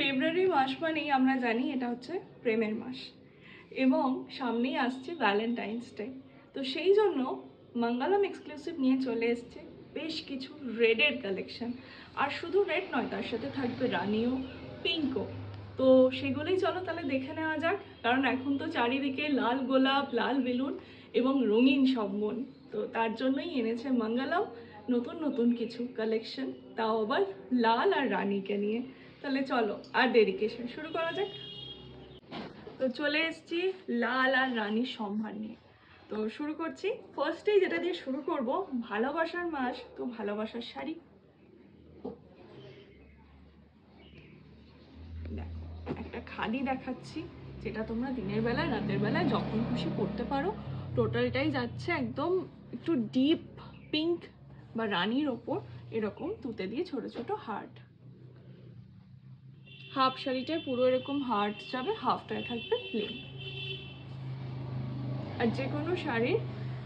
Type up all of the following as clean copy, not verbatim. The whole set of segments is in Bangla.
ফেব্রুয়ারি মাস মানেই আমরা জানি এটা হচ্ছে প্রেমের মাস এবং সামনেই আসছে ভ্যালেন্টাইন্স ডে। তো সেই জন্য মঙ্গলম এক্সক্লুসিভ নিয়ে চলে এসছে বেশ কিছু রেডের কালেকশন। আর শুধু রেড নয়, তার সাথে থাকবে রানিও, পিঙ্কও। তো সেগুলোই চলো তাহলে দেখে নেওয়া যাক, কারণ এখন তো চারিদিকে লাল গোলাপ, লাল বেলুন এবং রঙিন সব মন। তো তার জন্যই এনেছে মঙ্গলম নতুন নতুন কিছু কালেকশন, তাও আবার লাল আর রানীকে নিয়ে। তাহলে চলো আর দেরিকে শুরু করা যাক। তো চলে এসেছি লাল আর রানীর সম্ভার নিয়ে। তো শুরু করছি। ফার্স্টেই যেটা দিয়ে শুরু করব, ভালোবাসার মাস তো ভালোবাসার শাড়ি। দেখো, একটা খাদি দেখাচ্ছি, যেটা তোমরা দিনের বেলায় রাতের বেলায় যখন খুশি পরতে পারো। টোটালটাই যাচ্ছে একদম একটু ডিপ পিঙ্ক বা রানীর ওপর এরকম তুতে দিয়ে ছোট ছোট হার্ট। হাফ শাড়িটায় পুরো এরকম হার্ট যাবে, হাফটায় থাকবে প্লেন। আর যে কোনো শাড়ির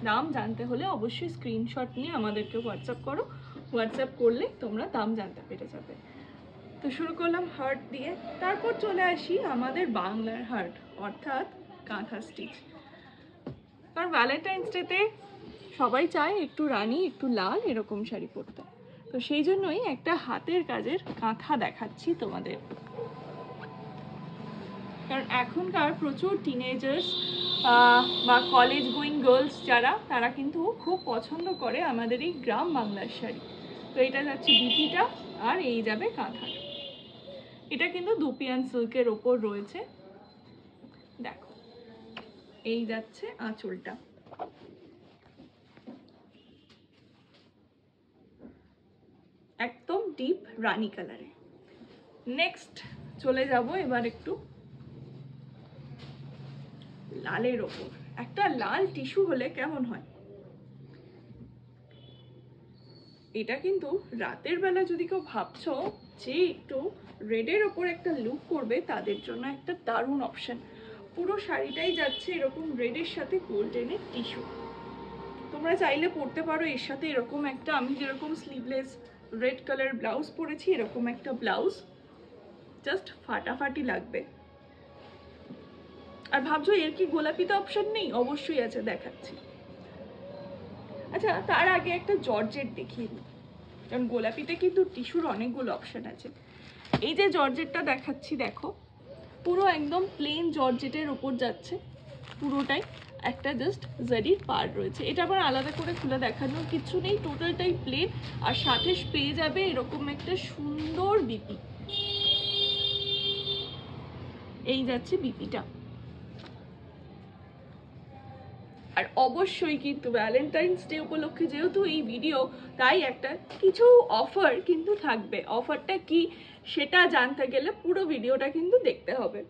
দাম জানতে হলে অবশ্যই স্ক্রিনশট নিয়ে আমাদেরকে হোয়াটসঅ্যাপ করো। হোয়াটসঅ্যাপ করলে তোমরা দাম জানতে পেরে যাবে। তো শুরু করলাম হার্ট দিয়ে, তারপর চলে আসি আমাদের বাংলার হার্ট অর্থাৎ কাঁথা স্টিচ। কারণ ভ্যালেন্টাইন্স ডেতে সবাই চায় একটু রানী, একটু লাল এরকম শাড়ি পরতে। তো সেই জন্যই একটা হাতের কাজের কাঁথা দেখাচ্ছি তোমাদের। কারণ এখনকার প্রচুর টিনেজার্স বা কলেজ গোয়িং গার্লস যারা, তারা কিন্তু খুব পছন্দ করে আমাদের এই গ্রাম বাংলার শাড়ি। তো এটা যাচ্ছে বিপিটা আর এই যাবে কাঁথা। এটা কিন্তু দুপিয়ান সিল্কের ওপর রয়েছে। দেখো, এই যাচ্ছে আঁচলটা, একদম ডিপ রানী কালারে। নেক্সট চলে যাব এবার একটু লালের ওপর। একটা লাল টিস্যু হলে কেমন হয়? এটা কিন্তু রাতের বেলা যদি কেউ ভাবছো যে একটু রেডের ওপর একটা লুক করবে, তাদের জন্য একটা দারুণ অপশন। পুরো শাড়িটাই যাচ্ছে এরকম রেডের সাথে গোল্ডেনের টিস্যু। তোমরা চাইলে পরতে পারো এর সাথে এরকম একটা, আমি যেরকম স্লিভলেস রেড কালার ব্লাউজ পরেছি, এরকম একটা ব্লাউজ জাস্ট ফাটাফাটি লাগবে। আর ভাবছো এর কি গোলাপিতে অপশন নেই? অবশ্যই আছে, দেখাচ্ছি। আচ্ছা, তার আগে একটা জর্জেট দেখিয়ে দিই, কারণ গোলাপিতে কিন্তু টিস্যুর অনেকগুলো অপশন আছে। এই যে জর্জেটটা দেখাচ্ছি, দেখো পুরো একদম প্লেন জর্জেটের ওপর যাচ্ছে পুরোটাই। একটা জাস্ট জারির পার্ট রয়েছে, এটা আবার আলাদা করে খুলে দেখানোর কিছু নেই, টোটালটাই প্লেন। আর সাথে পেয়ে যাবে এরকম একটা সুন্দর বিপি। এই যাচ্ছে বিপিটা। আর অবশ্যই কিন্তু ভ্যালেন্টাইন্স ডে উপলক্ষে যেহেতু এই ভিডিও, তাই একটা কিছু অফার কিন্তু থাকবে। অফারটা কি সেটা জানতে গেলে পুরো ভিডিওটা কিন্তু দেখতে হবে।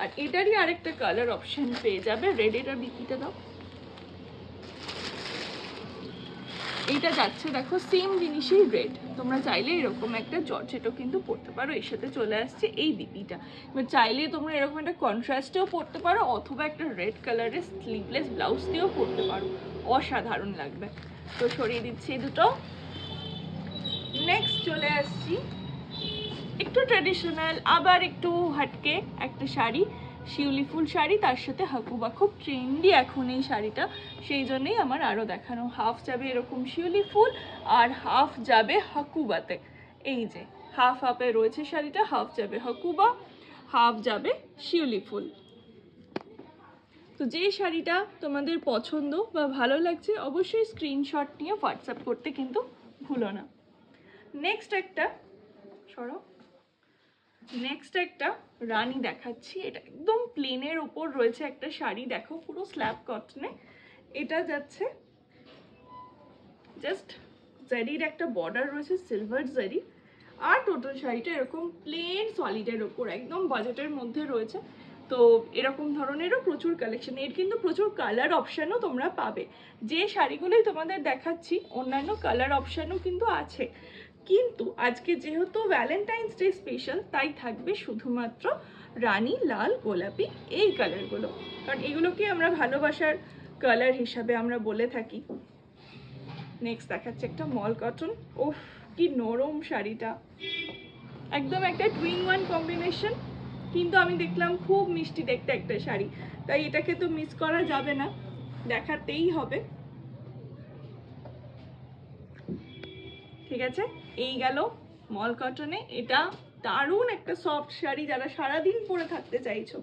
আর এটারই আরেকটা কালার অপশন পেয়ে যাবে। রেড, এটা বিপিটা দাও। এইটা যাচ্ছে দেখো সেম জিনিসই রেড। তোমরা চাইলে এরকম একটা জর্জেটও কিন্তু পরতে পারো, এর সাথে চলে আসছে এই বিপিটা। এবার চাইলে তোমরা এরকম একটা কন্ট্রাস্টেও পরতে পারো, অথবা একটা রেড কালারের স্লিভলেস ব্লাউজ দিয়েও পরতে পারো, অসাধারণ লাগবে। তো সরিয়ে দিচ্ছি এই দুটো। নেক্সট চলে আসছি একটু ট্র্যাডিশনাল আবার একটু হাটকে একটা শাড়ি, শিউলি ফুল শাড়ি, তার সাথে হাকুবা। খুব ট্রেন্ডি এখন এই শাড়িটা, সেই জন্যই আমার আরও দেখানো। হাফ যাবে এরকম শিউলি ফুল আর হাফ যাবে হাকুবাতে। এই যে হাফ হাফে রয়েছে শাড়িটা, হাফ যাবে হাকুবা, হাফ যাবে শিউলি ফুল। তো যে শাড়িটা তোমাদের পছন্দ বা ভালো লাগছে অবশ্যই স্ক্রিনশট নিয়ে হোয়াটসঅ্যাপ করতে কিন্তু ভুলো না। নেক্সট একটা রানী দেখাচ্ছি। এটা একদম প্লেনের ওপর রয়েছে একটা শাড়ি, দেখো পুরো স্ল্যাব কটনে। এটা যাচ্ছে জাস্ট জারির একটা বর্ডার রয়েছে, সিলভার জারি। আর টোটাল শাড়িটা এরকম প্লেন সলিডের ওপর একদম বাজেটের মধ্যে রয়েছে। তো এরকম ধরনেরও প্রচুর কালেকশন, এর কিন্তু প্রচুর কালার অপশানও তোমরা পাবে। যে শাড়িগুলোই তোমাদের দেখাচ্ছি অন্যান্য কালার অপশানও কিন্তু আছে, কিন্তু আজকে যেহেতু ভ্যালেন্টাইন্স ডে স্পেশাল, তাই থাকবে শুধুমাত্র রানী, লাল, গোলাপি এই কালারগুলো, কারণ এগুলোকে আমরা ভালোবাসার কালার হিসাবে আমরা বলে থাকি। নেক্সট দেখাচ্ছে একটা মল কটন। ওফ, কি নরম শাড়িটা, একদম একটা 2-in-1 কম্বিনেশন, কিন্তু আমি দেখলাম খুব মিষ্টি দেখতে একটা শাড়ি, তাই এটাকে তো মিস করা যাবে না, দেখাতেই হবে। ঠিক আছে, এই গেল মল কটনে। এটা দারুণ একটা সফট শাড়ি, যারা সারাদিন পরে থাকতে চাইছো।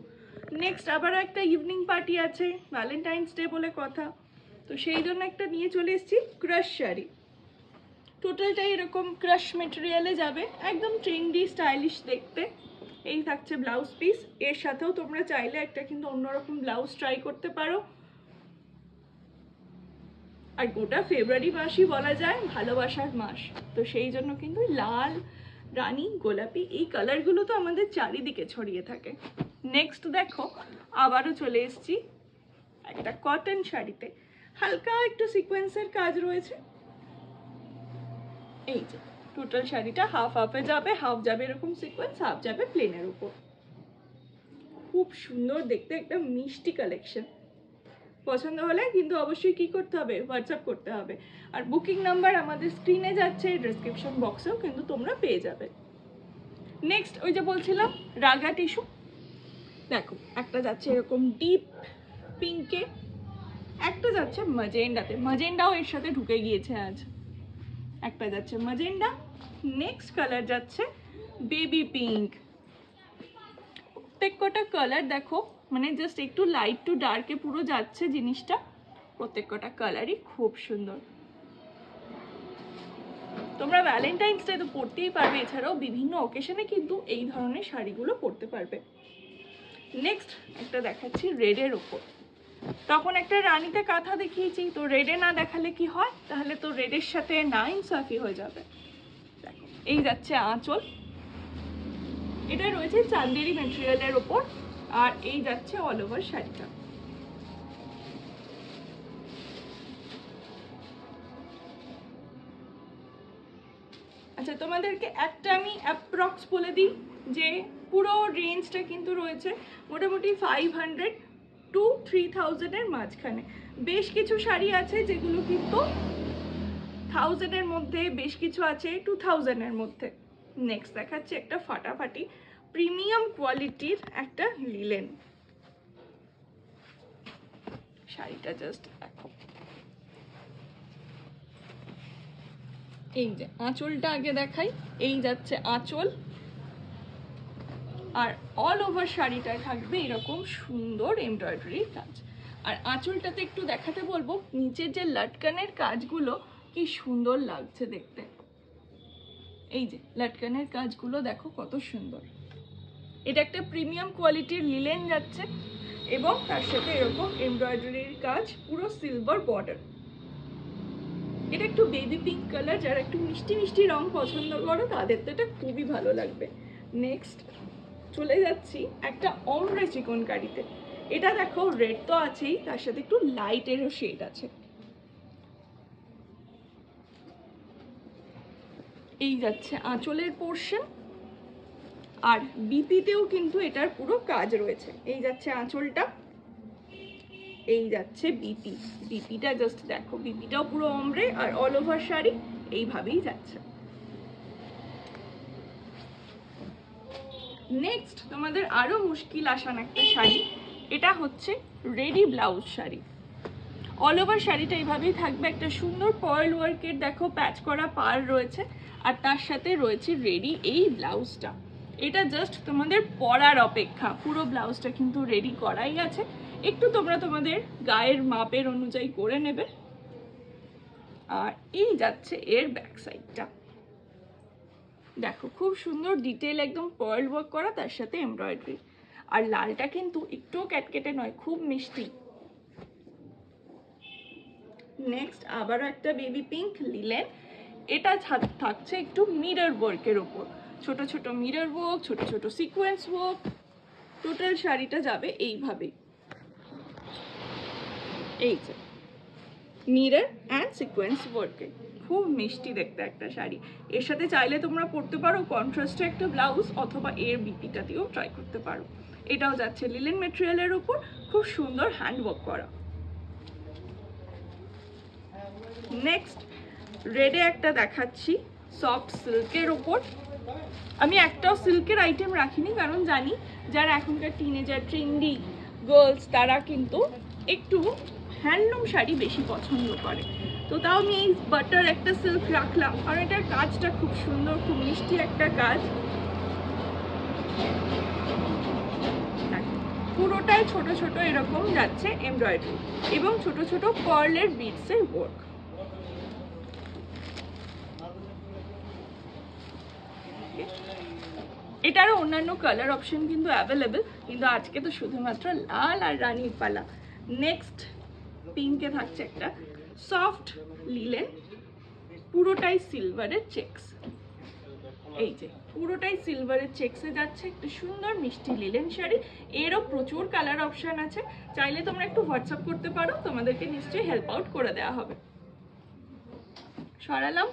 নেক্সট আবার একটা ইভিনিং পার্টি আছে, ভ্যালেন্টাইন্স ডে বলে কথা, তো সেই জন্য একটা নিয়ে চলে এসেছি ক্রাশ শাড়ি। টোটালটাই এরকম ক্রাশ মেটেরিয়ালে যাবে, একদম ট্রেন্ডি স্টাইলিশ দেখতে। এই থাকছে ব্লাউজ পিস, এর সাথেও তোমরা চাইলে একটা কিন্তু অন্যরকম ব্লাউজ ট্রাই করতে পারো। আর গোটা ফেব্রুয়ারি মাসই বলা যায় ভালোবাসার মাস, তো সেই জন্য কিন্তু লাল, রানী, গোলাপি এই কালারগুলো তো আমাদের চারিদিকে ছড়িয়ে থাকে। নেক্সট দেখো, আবারও চলে এসেছি একটা কটন শাড়িতে, হালকা একটু সিকোয়েন্সের কাজ রয়েছে। এই যে টোটাল শাড়িটা হাফ হাফে যাবে, হাফ যাবে এরকম সিকোয়েন্স, হাফ যাবে প্লেনের উপর। খুব সুন্দর দেখতে, একটা মিষ্টি কালেকশন। পছন্দ হলে কিন্তু অবশ্যই কি করতে হবে, হোয়াটসঅ্যাপ করতে হবে। আর বুকিং নাম্বার আমাদের স্ক্রিনে যাচ্ছে, ডেসক্রিপশন বক্সেও কিন্তু তোমরা পেয়ে যাবে। নেক্সট ওই যে বলছিলাম রাগা টিস্যু, দেখো একটা যাচ্ছে এরকম ডিপ পিঙ্কে, একটা যাচ্ছে ম্যাজেন্ডাতে, ম্যাজেন্ডাও এর সাথে ঢুকে গিয়েছে আজ। একটা যাচ্ছে ম্যাজেন্ডা, নেক্সট কালার যাচ্ছে বেবি পিঙ্ক। প্রত্যেক কটা কালার দেখো, মানে জাস্ট একটু লাইট টু ডার্কে পুরো যাচ্ছে জিনিসটা। প্রত্যেক কটা কালারই খুব সুন্দর। তোমরা ভ্যালেন্টাইন্স ডে তো পরতেই পারবে, এছাড়াও বিভিন্ন অকেশনে কিন্তু এই ধরনের শাড়িগুলো পরতে পারবে। নেক্সট একটা দেখাচ্ছি রেডের ওপর। তখন একটা রানীতে কাঁথা দেখিয়েছি, তো রেডে না দেখালে কি হয়, তাহলে তো রেডের সাথে নাইনসাফি হয়ে যাবে। দেখো এই যাচ্ছে আঁচল, এটা রয়েছে চান্দেরি ম্যাটেরিয়ালের ওপর, আর এই যাচ্ছে অল ওভার শাড়িটা। আচ্ছা, তোমাদেরকে একটা আমি অ্যাপ্রক্স বলে দিই যে পুরো রেঞ্জটা কিন্তু রয়েছে মোটামুটি 500 টু 3000-এর মাঝখানে। বেশ কিছু শাড়ি আছে যেগুলো কিন্তু 1000-এর মধ্যে, বেশ কিছু আছে 2000-এর মধ্যে। নেক্সট দেখাচ্ছে একটা ফাটাফাটি প্রিমিয়াম কোয়ালিটির একটা লিলেন শাড়িটা, জাস্ট দেখো। এই যে আঁচলটা আগে দেখাই, এই যাচ্ছে আঁচল, আর অল ওভার শাড়িটায় থাকবে এরকম সুন্দর এমব্রয়ডারির কাজ। আর আঁচলটাতে একটু দেখাতে বলবো, নিচের যে লটকানের কাজগুলো কি সুন্দর লাগছে দেখতে। এই যে লটকানের কাজগুলো দেখো কত সুন্দর। এটা একটা প্রিমিয়াম কোয়ালিটির লিলেন যাচ্ছে, এবং তার সাথে এরকম এমব্রয়ডারির কাজ, পুরো সিলভার বর্ডার। এটা একটু বেবি পিঙ্ক কালার, যারা একটু মিষ্টি মিষ্টি রং পছন্দ করো তাদের তো এটা খুবই ভালো লাগবে। নেক্সট চলে যাচ্ছি একটা অমরে চিকনকারিতে। এটা দেখো রেড তো আছেই, তার সাথে একটু লাইটেরও শেড আছে। এই যাচ্ছে আঁচলের পোর্শন, আর বিপিতেও কিন্তু এটার পুরো কাজ রয়েছে। এই যাচ্ছে আঁচলটা, এই যাচ্ছে বিপি, বিপিটা জাস্ট দেখো, বিপিটাও পুরো অমরে, আর অল ওভার শাড়ি এইভাবেই যাচ্ছে। নেক্সট তোমাদের আরো মুশকিল আসান একটা শাড়ি, এটা হচ্ছে ready blouse sari. All over শাড়িটা এইভাবেই থাকবে, একটা সুন্দর পার্ল ওয়ার্কের দেখো প্যাচ করা পার রয়েছে, আর তার সাথে রয়েছে রেডি এই ব্লাউজটা। এটা জাস্ট তোমাদের পরার অপেক্ষা, পুরো ব্লাউজটা কিন্তু রেডি করাই আছে, একটু তোমরা তোমাদের গায়ের মাপের অনুযায়ী করে নেবে। আর এই যাচ্ছে এর ব্যাক সাইডটা, দেখো খুব সুন্দর ডিটেল, একদম পার্ল ওয়ার্ক করা, তার সাথে এমব্রয়ডারি। আর লালটা কিন্তু একটুও ক্যাটকেটে নয়, খুব মিষ্টি। নেক্সট আবারও একটা বেবি পিঙ্ক লিলেন, এটা থাকছে একটু মিরর ওয়ার্কের ওপর, ছোট ছোট মিরর ওয়ার্ক, ছোট ছোট সিকোয়েন্স ওয়ার্ক। টোটাল শাড়িটা যাবে এইভাবেই, এই যে মিরর অ্যান্ড সিকোয়েন্স ওয়ার্কে। খুব মিষ্টি দেখতে একটা শাড়ি। এর সাথে চাইলে তোমরা পরতে পারো কন্ট্রাস্টে একটা ব্লাউজ, অথবা এর বিপিটা দিয়েও ট্রাই করতে পারো। এটাও যাচ্ছে লিলেন ম্যাটেরিয়ালের উপর, খুব সুন্দর হ্যান্ড ওয়ার্ক করা। নেক্সট রেডে একটা দেখাচ্ছি সফট সিল্কের ওপর, আমি একটাও সিল্কের আইটেম রাখিনি, কারণ জানি যারা এখনকার টিনেজার ট্রেন্ডি গার্লস তারা কিন্তু একটু হ্যান্ডলুম শাড়ি বেশি পছন্দ করে। তো তাও আমি এই বাটার একটা সিল্ক রাখলাম, কারণ এটার কাজটা খুব সুন্দর, খুব মিষ্টি একটা কাজ। পুরোটাই ছোট ছোট এরকম যাচ্ছে এমব্রয়ডারি এবং ছোট ছোট পার্লের বিটসের ওয়ার্ক। এটারও অন্যান্য কালার অপশন কিন্তু অ্যাভেলেবেল, কিন্তু আজকে তো শুধুমাত্র লাল আর রানীর পালা। নেক্সট পিঙ্কে থাকছে একটা সফট লিলেন, পুরোটাই সিলভারের চেকস। এই যে পুরোটাই সিলভারের চেকসে যাচ্ছে একটা সুন্দর মিষ্টি লিলেন শাড়ি। এরও প্রচুর কালার অপশন আছে, চাইলে তোমরা একটু হোয়াটসঅ্যাপ করতে পারো, তোমাদেরকে নিশ্চয়ই হেল্প আউট করে দেওয়া হবে। সরালাম।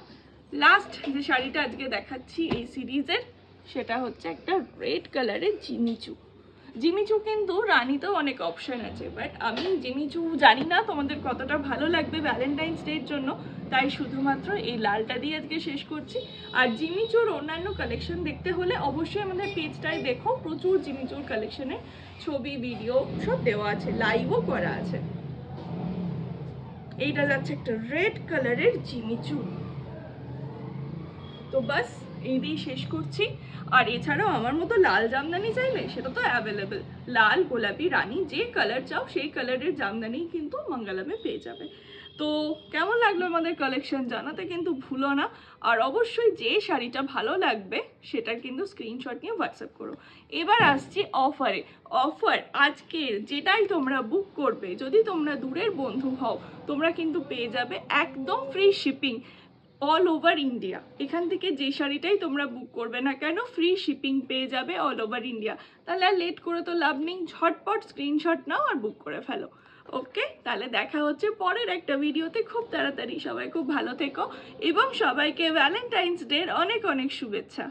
লাস্ট যে শাড়িটা আজকে দেখাচ্ছি এই সিরিজের, সেটা হচ্ছে একটা রেড কালারের জিমিচু। জিমিচু কিন্তু রানীতেও অনেক অপশন আছে, বাট আমি জিমিচু জানি না তোমাদের কতটা ভালো লাগবে ভ্যালেন্টাইন্স ডের জন্য, তাই শুধুমাত্র এই লালটা দিয়ে আজকে শেষ করছি। আর জিমিচুর অন্যান্য কালেকশন দেখতে হলে অবশ্যই আমাদের পেজটায় দেখো, প্রচুর জিমিচুর কালেকশনের ছবি ভিডিও সব দেওয়া আছে, লাইভও করা আছে। এইটা যাচ্ছে একটা রেড কালারের জিমিচু। তো বাস এই দিয়ে শেষ করছি। আর এছাড়াও আমার মতো লাল জামদানি চাইলে সেটা তো অ্যাভেলেবেল, লাল গোলাপি রানী যে কালার চাও সেই কালারের জামদানি কিন্তু মঙ্গলমে পেয়ে যাবে। তো কেমন লাগলো আমাদের কালেকশন জানাতে কিন্তু ভুলো না। আর অবশ্যই যে শাড়িটা ভালো লাগবে সেটার কিন্তু স্ক্রিনশট নিয়ে হোয়াটসঅ্যাপ করো। এবার আসছি অফারে। অফার আজকের যেটাই তোমরা বুক করবে, যদি তোমরা দূরের বন্ধু হও, তোমরা কিন্তু পেয়ে যাবে একদম free shipping all over India. এখান থেকে যে শাড়িটাই তোমরা বুক করবে না কেন ফ্রি শিপিং পেয়ে যাবে অল ওভার ইন্ডিয়া। তাহলে আর লেট করে তো লাভ নেই, ঝটপট স্ক্রিনশট নাও আর বুক করে ফেলো। ওকে, তাহলে দেখা হচ্ছে পরের একটা ভিডিওতে খুব তাড়াতাড়ি। সবাই খুব ভালো থেকো এবং সবাইকে ভ্যালেন্টাইন্স ডের অনেক অনেক শুভেচ্ছা।